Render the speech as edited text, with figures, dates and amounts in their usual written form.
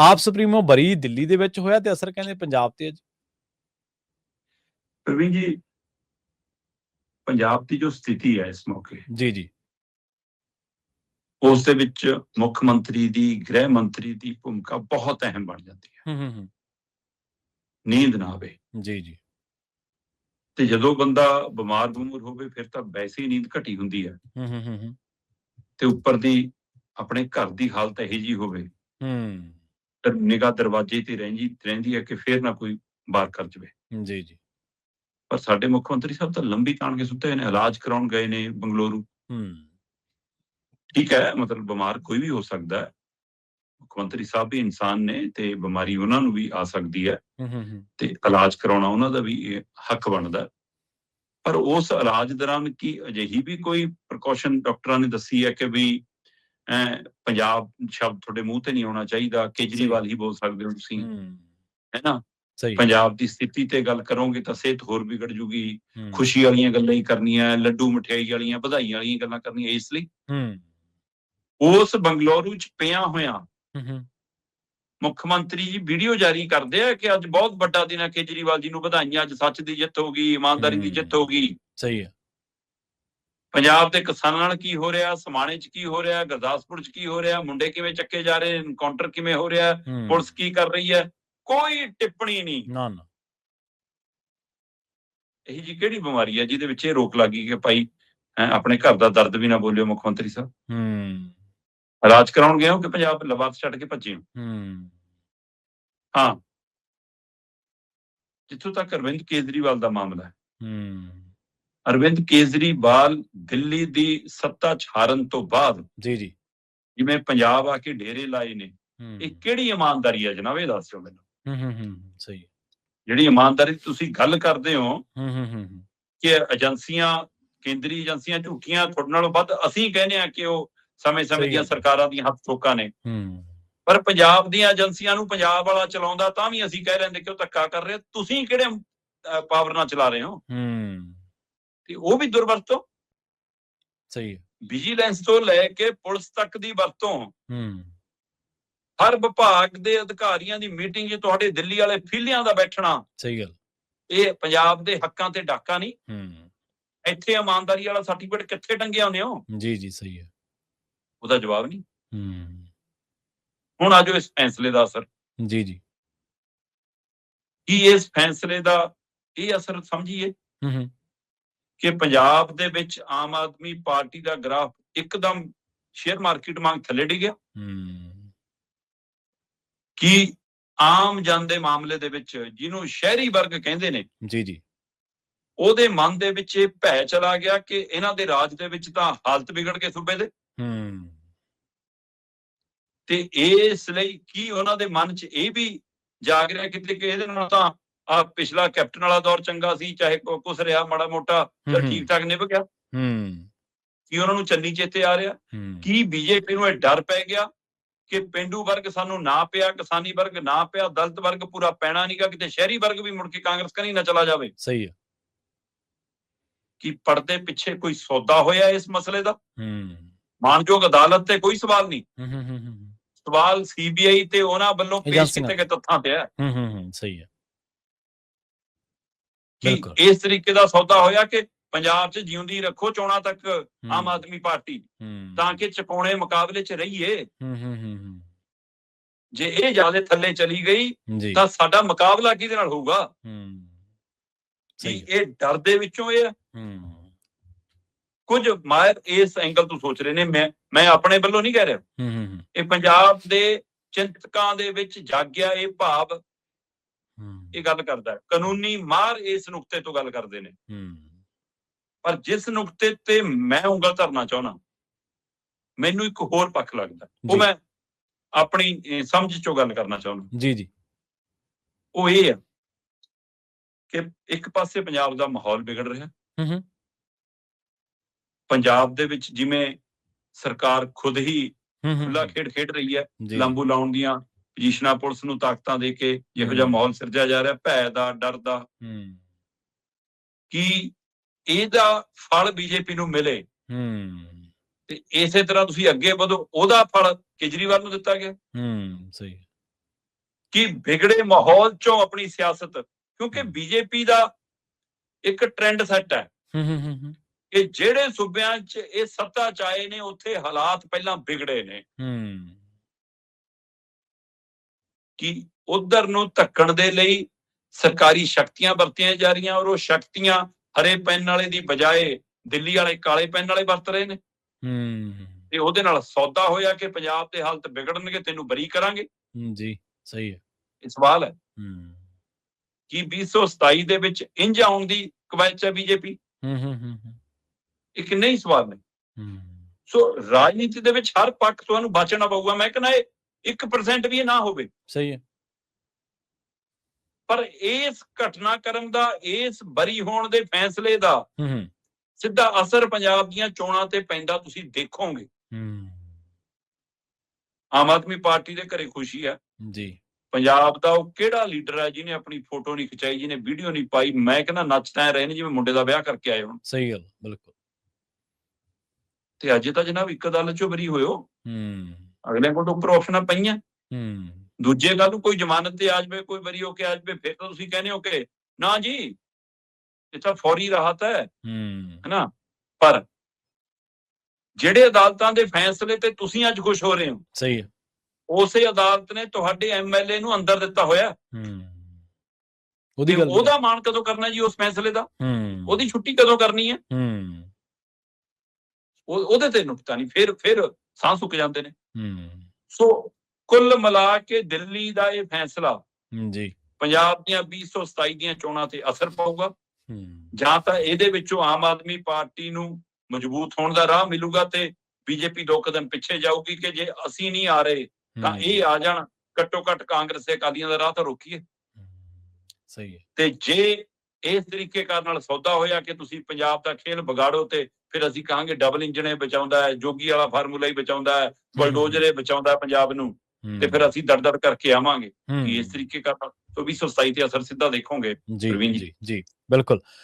ਆਪ ਸੁਪਰੀਮੋ ਬਰੀ ਦਿੱਲੀ ਦੇ ਵਿੱਚ ਹੋਇਆ ਤੇ ਅਸਰ ਕਹਿੰਦੇ ਪੰਜਾਬ ਤੇ ਅੱਜ। ਪ੍ਰਵੀਨ ਜੀ, ਪੰਜਾਬ ਦੀ ਜੋ ਸਥਿਤੀ ਹੈ ਇਸ ਮੌਕੇ, ਜੀ ਉਸ ਦੇ ਵਿੱਚ ਮੁੱਖ ਮੰਤਰੀ ਦੀ, ਗ੍ਰਹਿ ਮੰਤਰੀ ਦੀ ਭੂਮਿਕਾ ਬਹੁਤ ਅਹਿਮ ਬਣ ਜਾਂਦੀ ਹੈ। ਨੀਂਦ ਨਾ ਆਵੇ ਜੀ ਤੇ ਜਦੋਂ ਬੰਦਾ ਬਿਮਾਰ ਹੋਵੇ ਫਿਰ ਤਾਂ ਵੈਸੇ ਹੀ ਨੀਂਦ ਘਟੀ ਹੁੰਦੀ ਹੈ ਤੇ ਉੱਪਰ ਦੀ ਆਪਣੇ ਘਰ ਦੀ ਹਾਲਤ ਇਹੋ ਜਿਹੀ ਹੋਵੇ ਤਾਂ ਨਿਗਾਹ ਦਰਵਾਜ਼ੇ ਤੇ ਰਹਿੰਦੀ ਹੈ ਕਿ ਫਿਰ ਨਾ ਕੋਈ ਬਾਹਰ ਕਰ ਜਾਵੇ। ਜੀ ਪਰ ਸਾਡੇ ਮੁੱਖ ਮੰਤਰੀ ਸਾਹਿਬ ਤਾਂ ਲੰਬੀ ਤਾਣ ਕੇ ਸੁੱਤੇ ਨੇ, ਇਲਾਜ ਕਰਾਉਣ ਗਏ ਨੇ ਬੰਗਲੁਰੂ। ਠੀਕ ਹੈ, ਮਤਲਬ ਬਿਮਾਰ ਕੋਈ ਵੀ ਹੋ ਸਕਦਾ ਹੈ, ਮੁੱਖ ਮੰਤਰੀ ਸਾਹਿਬ ਵੀ ਇਨਸਾਨ ਨੇ ਤੇ ਬਿਮਾਰੀ ਉਹਨਾਂ ਨੂੰ ਵੀ ਆ ਸਕਦੀ ਹੈ ਤੇ ਇਲਾਜ ਕਰਾਉਣਾ ਉਹਨਾਂ ਦਾ ਵੀ ਹੱਕ ਬਣਦਾ। ਪਰ ਉਸ ਇਲਾਜ ਦੌਰਾਨ ਕੀ ਅਜਿਹੀ ਵੀ ਕੋਈ ਪ੍ਰੀਕਾਸ਼ਨ ਡਾਕਟਰਾਂ ਨੇ ਦੱਸੀ ਹੈ ਕਿ ਵੀ ਪੰਜਾਬ ਸ਼ਬਦ ਤੁਹਾਡੇ ਮੂੰਹ ਤੇ ਨਹੀਂ ਆਉਣਾ ਚਾਹੀਦਾ, ਕੇਜਰੀਵਾਲ ਹੀ ਬੋਲ ਸਕਦੇ ਹੋ ਤੁਸੀਂ, ਹੈ ਨਾ? ਪੰਜਾਬ ਦੀ ਸਥਿਤੀ ਤੇ ਗੱਲ ਕਰੋਗੇ ਤਾਂ ਸਿਹਤ ਹੋਰ ਵਿਗੜ ਜੂਗੀ, ਖੁਸ਼ੀ ਵਾਲੀਆਂ ਗੱਲਾਂ ਹੀ ਕਰਨੀਆਂ, ਲੱਡੂ ਮਠਿਆਈ ਵਾਲੀਆਂ, ਵਧਾਈ ਵਾਲੀਆਂ ਗੱਲਾਂ ਕਰਨੀਆਂ। ਇਸ ਲਈ ਉਸ ਬੰਗਲੌਰੂ ਚ ਪਿਆ ਹੋਇਆ ਮੁੱਖ ਮੰਤਰੀ ਜੀ ਵੀਡੀਓ ਜਾਰੀ ਕਰਦੇ ਆ ਕਿ ਅੱਜ ਬਹੁਤ ਵੱਡਾ ਦਿਨ ਹੈ, ਕੇਜਰੀਵਾਲ ਜੀ ਨੂੰ ਵਧਾਈਆਂ, ਅੱਜ ਸੱਚ ਦੀ ਜਿੱਤ ਹੋ ਗਈ, ਇਮਾਨਦਾਰੀ ਦੀ ਜਿੱਤ ਹੋ ਗਈ। ਸਹੀ ਹੈ। ਪੰਜਾਬ ਦੇ ਕਿਸਾਨਾਂ ਨਾਲ ਕੀ ਹੋ ਰਿਹਾ, ਸਮਾਣੇ ਚ ਕੀ ਹੋ ਰਿਹਾ, ਗੁਰਦਾਸਪੁਰ ਚ ਕੀ ਹੋ ਰਿਹਾ, ਮੁੰਡੇ ਕਿਵੇਂ ਚੱਕੇ ਜਾ ਰਹੇ, ਐਨਕਾਊਂਟਰ ਕਿਵੇਂ ਹੋ ਰਿਹਾ, ਪੁਲਿਸ ਕੀ ਕਰ ਰਹੀ ਹੈ, ਕੋਈ ਟਿੱਪਣੀ ਨਹੀਂ। ਇਹੀ ਜੀ ਕਿਹੜੀ ਬਿਮਾਰੀ ਹੈ ਜਿਹਦੇ ਵਿੱਚ ਇਹ ਰੋਕ ਲੱਗੀ ਕਿ ਭਾਈ ਆਪਣੇ ਘਰ ਦਾ ਦਰਦ ਵੀ ਨਾ ਬੋਲਿਓ ਮੁੱਖ ਮੰਤਰੀ ਸਾਹਿਬ? ਇਲਾਜ ਕਰਾਉਣ ਗਏ ਹੋ ਕਿ ਪੰਜਾਬ ਲਵਾਰਸ ਛੱਡ ਕੇ ਭੱਜੇ ਹੋ? ਹਾਂ, ਜਿੱਥੋਂ ਤੱਕ ਅਰਵਿੰਦ ਕੇਜਰੀਵਾਲ ਦਾ ਮਾਮਲਾ ਹੈ, ਅਰਵਿੰਦ ਕੇਜਰੀਵਾਲ ਦਿੱਲੀ ਦੀ ਸੱਤਾ ਹਾਰਨ ਤੋਂ ਬਾਅਦ ਜਿਵੇਂ ਪੰਜਾਬ ਆ ਕੇ ਡੇਰੇ ਲਾਏ ਨੇ, ਇਹ ਕਿਹੜੀ ਇਮਾਨਦਾਰੀ ਹੈ ਜਨਾਬ? ਇਹ ਦੱਸਿਓ ਮੈਨੂੰ। ਸਹੀ। ਜਿਹੜੀ ਇਮਾਨਦਾਰੀ ਤੁਸੀਂ ਗੱਲ ਕਰਦੇ ਹੋ ਕਿ ਏਜੰਸੀਆਂ, ਕੇਂਦਰੀ ਏਜੰਸੀਆਂ ਝੂਠੀਆਂ, ਤੁਹਾਡੇ ਨਾਲੋਂ ਵੱਧ ਅਸੀਂ ਕਹਿੰਦੇ ਆ ਕਿ ਉਹ ਸਮੇਂ-ਸਮੇਂ ਦੀਆਂ ਸਰਕਾਰਾਂ ਦੀਆਂ ਹੱਥ ਠੋਕਾਂ ਨੇ। ਪਰ ਪੰਜਾਬ ਦੀਆਂ ਏਜੰਸੀਆਂ ਨੂੰ ਪੰਜਾਬ ਵਾਲਾ ਚਲਾਉਂਦਾ ਤਾਂ ਵੀ ਅਸੀਂ ਕਹਿ ਲੈਂਦੇ ਕਿ ਉਹ ਧੱਕਾ ਕਰ ਰਿਹਾ। ਤੁਸੀਂ ਕਿਹੜੇ ਪਾਵਰ ਨਾਲ ਚਲਾ ਰਹੇ ਹੋ? ਤੇ ਉਹ ਵੀ ਦੁਰਵਰਤੋਂ। ਸਹੀ। ਵਿਜੀਲੈਂਸ ਤੋਂ ਲੈ ਕੇ ਪੁਲਿਸ ਤੱਕ ਦੀ ਵਰਤੋਂ, ਹਰ ਵਿਭਾਗ ਦੇ ਅਧਿਕਾਰੀਆਂ ਦੀ ਮੀਟਿੰਗ 'ਚ ਤੁਹਾਡੇ ਦਿੱਲੀ ਵਾਲੇ ਫੀਲਿਆਂ ਦਾ ਬੈਠਣਾ। ਸਹੀ ਗੱਲ। ਇਹ ਪੰਜਾਬ ਦੇ ਹੱਕਾਂ ਤੇ ਡਾਕਾ ਨਹੀਂ। ਇੱਥੇ ਇਮਾਨਦਾਰੀ ਵਾਲਾ ਸਰਟੀਫਿਕੇਟ ਕਿੱਥੇ ਟੰਗਿਆ ਹੁੰਦੇ ਹੋ? ਜੀ ਸਹੀ ਹੈ। ਉਹਦਾ ਜਵਾਬ ਨਹੀਂ। ਹੁਣ ਆਜੋ ਇਸ ਫੈਸਲੇ ਦਾ ਅਸਰ। ਜੀ ਕੀ ਇਸ ਫੈਸਲੇ ਦਾ ਇਹ ਅਸਰ ਸਮਝੀਏ ਕਿ ਪੰਜਾਬ ਦੇ ਵਿੱਚ ਆਮ ਆਦਮੀ ਪਾਰਟੀ ਦਾ ਗ੍ਰਾਫ ਇੱਕਦਮ ਸ਼ੇਅਰ ਮਾਰਕੀਟ ਵਾਂਗ ਥੱਲੇ ਡਿੱਗਿਆ? ਕੀ ਆਮ ਜਨ ਦੇ ਮਾਮਲੇ ਦੇ ਵਿੱਚ, ਜਿਹਨੂੰ ਸ਼ਹਿਰੀ ਵਰਗ ਕਹਿੰਦੇ ਨੇ, ਜੀ ਉਹਦੇ ਮਨ ਦੇ ਵਿੱਚ ਇਹ ਭੈ ਚਲਾ ਗਿਆ ਕਿ ਇਹਨਾਂ ਦੇ ਰਾਜ ਦੇ ਵਿੱਚ ਤਾਂ ਹਾਲਤ ਵਿਗੜ ਕੇ ਸੂਬੇ ਦੇ, ਤੇ ਇਸ ਲਈ ਕੀ ਉਹਨਾਂ ਦੇ ਮਨ 'ਚ ਇਹ ਵੀ ਜਾਗ ਰਿਹਾ ਕਿਤੇ ਕਿ ਇਹਦੇ ਨਾਲ ਤਾਂ ਆ ਪਿਛਲਾ ਕੈਪਟਨ ਵਾਲਾ ਦੌਰ ਚੰਗਾ ਸੀ, ਚਾਹੇ ਕੁਛ ਰਿਹਾ ਮਾੜਾ ਮੋਟਾ ਤਾਂ ਠੀਕ ਠਾਕ ਨਿਭ ਗਿਆ? ਕੀ ਉਹਨਾਂ ਨੂੰ ਚੰਨੀ ਚੇਤੇ ਆ ਰਿਹਾ? ਕੀ ਬੀਜੇਪੀ ਨੂੰ ਇਹ ਡਰ ਪੈ ਗਿਆ ਕਿ ਪੇਂਡੂ ਵਰਗ ਸਾਨੂੰ ਨਾ ਪਿਆ, ਕਿਸਾਨੀ ਵਰਗ ਨਾ ਪਿਆ, ਦਲਿਤ ਵਰਗ ਪੂਰਾ ਪੈਣਾ ਨਹੀਂਗਾ, ਕਿਤੇ ਸ਼ਹਿਰੀ ਵਰਗ ਵੀ ਮੁੜ ਕੇ ਕਾਂਗਰਸ ਕਨੀ ਨਾ ਚਲਾ ਜਾਵੇ? ਸਹੀ ਹੈ। ਕੀ ਪਰਦੇ ਪਿੱਛੇ ਕੋਈ ਸੌਦਾ ਹੋਇਆ ਇਸ ਮਸਲੇ ਦਾ? ਮਾਨਯੋਗ ਅਦਾਲਤ ਤੇ ਕੋਈ ਸਵਾਲ ਨਹੀਂ, ਸਵਾਲ CBI ਤੇ ਉਹਨਾਂ ਵੱਲੋਂ ਪੇਸ਼ ਕੀਤੇ ਗਏ ਤੱਥਾਂ ਤੇ ਹੈ। ਸਹੀ ਹੈ। ਕਿ ਇਸ ਤਰੀਕੇ ਦਾ ਸੌਦਾ ਹੋਇਆ ਕਿ ਪੰਜਾਬ 'ਚ ਜਿਉਂਦੀ ਰੱਖੋ ਚੋਣਾਂ ਤੱਕ ਆਮ ਆਦਮੀ ਪਾਰਟੀ, ਤਾਂ ਕਿ ਚੁਕਾਉਣੇ ਮੁਕਾਬਲੇ 'ਚ ਰਹੀਏ। ਜੇ ਇਹ ਜ਼ਿਆਦਾ ਥੱਲੇ ਚਲੀ ਗਈ ਤਾਂ ਸਾਡਾ ਮੁਕਾਬਲਾ ਕਿਹਦੇ ਨਾਲ ਹੋਊਗਾ? ਇਹ ਡਰ ਦੇ ਵਿੱਚੋਂ ਇਹ ਕੁਝ ਮਾਹਿਰ ਇਸ ਐਂਗਲ ਤੋਂ ਸੋਚ ਰਹੇ ਨੇ। ਮੈਂ ਆਪਣੇ ਵੱਲੋਂ ਨਹੀਂ ਕਹਿ ਰਿਹਾ, ਇਹ ਪੰਜਾਬ ਦੇ ਚਿੰਤਕਾਂ ਦੇ ਵਿੱਚ ਜਾਗਿਆ ਇਹ ਭਾਵ ਇਹ ਗੱਲ ਕਰਦਾ। ਕਾਨੂੰਨੀ ਮਾਹਰ ਇਸ ਨੁਕਤੇ ਤੋਂ ਗੱਲ ਕਰਦੇ ਨੇ, ਪਰ ਜਿਸ ਨੁਕਤੇ ਤੇ ਮੈਂ ਉਂਗਲ ਧਰਨਾ ਚਾਹੁੰਦਾ, ਮੈਨੂੰ ਇੱਕ ਹੋਰ ਪੱਖ ਲੱਗਦਾ, ਉਹ ਮੈਂ ਆਪਣੀ ਸਮਝ ਚੋਂ ਗੱਲ ਕਰਨਾ ਚਾਹੁੰਦਾ। ਜੀ ਉਹ ਇਹ ਆ ਕਿ ਇੱਕ ਪਾਸੇ ਪੰਜਾਬ ਦਾ ਮਾਹੌਲ ਵਿਗੜ ਰਿਹਾ, ਪੰਜਾਬ ਦੇ ਵਿੱਚ ਜਿਵੇਂ ਸਰਕਾਰ ਖੁਦ ਹੀ ਖੁੱਲਾ ਖੇਡ ਰਹੀ ਹੈ, ਲਾਂਬੂ ਲਾਉਣ ਦੀਆਂ ਪੋਜੀਸ਼ਨਾਂ ਪੁਲਿਸ ਨੂੰ ਤਾਕਤਾਂ ਦੇ ਕੇ ਜਿਹੋ ਜਿਹਾ ਮਾਹੌਲ ਸਿਰਜਿਆ ਜਾ ਰਿਹਾ, ਭੈ ਦਾ, ਡਰ ਦਾ, ਕੀ ਇਹਦਾ ਫਲ ਬੀਜੇਪੀ ਨੂੰ ਮਿਲੇ ਤੇ ਇਸੇ ਤਰ੍ਹਾਂ ਤੁਸੀਂ ਅੱਗੇ ਵਧੋ, ਉਹਦਾ ਫਲ ਕੇਜਰੀਵਾਲ ਨੂੰ ਦਿੱਤਾ ਗਿਆ? ਸਹੀ। ਕਿ ਵਿਗੜੇ ਮਾਹੌਲ ਚੋਂ ਆਪਣੀ ਸਿਆਸਤ, ਕਿਉਂਕਿ ਬੀਜੇਪੀ ਦਾ ਇੱਕ ਟ੍ਰੈਂਡ ਸੈੱਟ ਹੈ ਕਿ ਜਿਹੜੇ ਸੂਬਿਆਂ 'ਚ ਇਹ ਸੱਤਾ 'ਚ ਆਏ ਨੇ ਉੱਥੇ ਹਾਲਾਤ ਪਹਿਲਾਂ ਵਿਗੜੇ ਨੇ, ਕਿ ਉਧਰ ਨੂੰ ਧੱਕਣ ਦੇ ਲਈ ਸਰਕਾਰੀ ਸ਼ਕਤੀਆਂ ਵਰਤੀਆਂ ਜਾ ਰਹੀਆਂ, ਔਰ ਉਹ ਸ਼ਕਤੀਆਂ ਹਰੇ ਪੈਨ ਵਾਲੇ ਦੀ ਬਜਾਏ ਦਿੱਲੀ ਵਾਲੇ ਕਾਲੇ ਪੈਨ ਵਾਲੇ ਵਰਤ ਰਹੇ ਨੇ, ਤੇ ਉਹਦੇ ਨਾਲ ਸੌਦਾ ਹੋਇਆ ਕਿ ਪੰਜਾਬ ਦੇ ਹਾਲਤ ਵਿਗੜਨਗੇ, ਤੈਨੂੰ ਬਰੀ ਕਰਾਂਗੇ। ਜੀ ਸਹੀ ਹੈ। ਇਹ ਸਵਾਲ ਹੈ ਕਿ 2027 ਦੇ ਵਿੱਚ ਇੰਝ ਆਉਣ ਦੀ ਕਵਾਇਦ 'ਚ ਹੈ ਬੀਜੇਪੀ? ਇਹ ਕਿੰਨੇ ਹੀ ਸਵਾਲ ਨੇ। ਸੋ ਰਾਜਨੀਤੀ ਦੇ ਵਿੱਚ ਹਰ ਪੱਖ ਤੁਹਾਨੂੰ ਬਚਣਾ ਪਊਗਾ। ਮੈਂ ਕਹਿੰਦਾ 1% ਵੀ ਇਹ ਨਾ ਹੋਵੇ। ਸਹੀ ਹੈ। ਪਰ ਇਸ ਘਟਨਾਕ੍ਰਮ ਦਾ, ਇਸ ਬਰੀ ਹੋਣ ਦੇ ਫੈਸਲੇ ਦਾ ਸਿੱਧਾ ਅਸਰ ਪੰਜਾਬ ਦੀਆਂ ਚੋਣਾਂ ਤੇ ਪੈਂਦਾ ਤੁਸੀਂ ਦੇਖੋਗੇ। ਆਮ ਆਦਮੀ ਪਾਰਟੀ ਦੇ ਘਰੇ ਖੁਸ਼ੀ ਹੈ ਜੀ। ਪੰਜਾਬ ਦਾ ਉਹ ਕਿਹੜਾ ਲੀਡਰ ਹੈ ਜਿਹਨੇ ਆਪਣੀ ਫੋਟੋ ਨਹੀਂ ਖਿਚਾਈ, ਜਿਹਨੇ ਵੀਡੀਓ ਨਹੀਂ ਪਾਈ? ਮੈਂ ਕਹਿੰਦਾ ਨੱਚਦਾ ਰਹੇ ਨੇ ਜਿਵੇਂ ਮੁੰਡੇ ਦਾ ਵਿਆਹ ਕਰਕੇ ਆਏ ਹੋਣ। ਸਹੀ ਗੱਲ, ਬਿਲਕੁਲ। ਤੇ ਅੱਜ ਤਾਂ ਜਨਾਬ ਇੱਕ ਅਦਾਲਤ ਚੋਂ ਬਰੀ ਹੋਇਓ, ਅਗਲੇ ਕੋਲ ਉੱਪਰ ਆਪਸ਼ਨਾਂ ਪਈਆਂ। ਦੂਜੇ ਗੱਲ ਨੂੰ ਕੋਈ ਜ਼ਮਾਨਤ ਤੇ ਆ ਜਾਵੇ, ਕੋਈ ਬਰੀ ਹੋ ਕੇ ਆ ਜਾਵੇ, ਫਿਰ ਤਾਂ ਤੁਸੀਂ ਕਹਿੰਦੇ ਹੋ ਕਿ ਨਾ ਜੀ ਇਹ ਤਾਂ ਫੌਰੀ ਰਾਹਤ ਹੈ ਨਾ। ਪਰ ਜਿਹੜੇ ਅਦਾਲਤਾਂ ਦੇ ਫੈਸਲੇ ਤੇ ਤੁਸੀਂ ਅੱਜ ਖੁਸ਼ ਹੋ ਰਹੇ ਹੋ, ਸਹੀ ਹੈ, ਉਸੇ ਅਦਾਲਤ ਨੇ ਤੁਹਾਡੇ ਐਮਐਲਏ ਨੂੰ ਅੰਦਰ ਦਿੱਤਾ ਹੋਇਆ। ਉਹਦਾ ਮਾਣ ਕਦੋਂ ਕਰਨਾ ਜੀ ਉਸ ਫੈਸਲੇ ਦਾ? ਉਹਦੀ ਛੁੱਟੀ ਕਦੋਂ ਕਰਨੀ ਹੈ? ਉਹਦੇ ਤੇ ਨੁਕਤਾ ਨਹੀਂ, ਫਿਰ ਸਾਹ ਸੁੱਕ ਜਾਂਦੇ ਨੇ। ਸੋ ਕੁੱਲ ਮਿਲਾ ਕੇ ਦਿੱਲੀ ਦਾ ਇਹ ਫੈਸਲਾ ਜੀ ਪੰਜਾਬ ਦੀਆਂ 2027 ਦੀਆਂ ਚੋਣਾਂ ਤੇ ਅਸਰ ਪਾਊਗਾ। ਜਾਂ ਤਾਂ ਇਹਦੇ ਵਿੱਚੋਂ ਆਮ ਆਦਮੀ ਪਾਰਟੀ ਨੂੰ ਮਜ਼ਬੂਤ ਹੋਣ ਦਾ ਰਾਹ ਮਿਲੂਗਾ ਤੇ ਬੀਜੇਪੀ 2 ਕਦਮ ਪਿੱਛੇ ਜਾਊਗੀ ਕਿ ਜੇ ਅਸੀਂ ਨਹੀਂ ਆ ਰਹੇ ਤਾਂ ਇਹ ਆ ਜਾਣ, ਘੱਟੋ ਘੱਟ ਕਾਂਗਰਸ ਤੇ ਅਕਾਲੀਆਂ ਦਾ ਰਾਹ ਤਾਂ ਰੋਕੀਏ। ਸਹੀ ਹੈ। ਤੇ ਜੇ ਇਸ ਤਰੀਕੇ ਨਾਲ ਸੌਦਾ ਹੋਇਆ ਕਿ ਤੁਸੀਂ ਪੰਜਾਬ ਦਾ ਖੇਲ ਵਿਗਾੜੋ, ਤੇ ਫਿਰ ਅਸੀਂ ਕਹਾਂਗੇ ਡਬਲ ਇੰਜਣੇ ਬਚਾਉਂਦਾ ਹੈ, ਜੋਗੀ ਵਾਲਾ ਫਾਰਮੂਲਾ ਹੀ ਬਚਾਉਂਦਾ ਹੈ, ਬਲਡੋਜ਼ਰੇ ਬਚਾਉਂਦਾ ਪੰਜਾਬ ਨੂੰ, ਤੇ ਫਿਰ ਅਸੀਂ ਦੜ ਕਰਕੇ ਆਵਾਂਗੇ। ਇਸ ਤਰੀਕੇ 2027 ਤੇ ਅਸਰ ਸਿੱਧਾ ਦੇਖੋਗੇ। ਜੀ ਬਿਲਕੁਲ।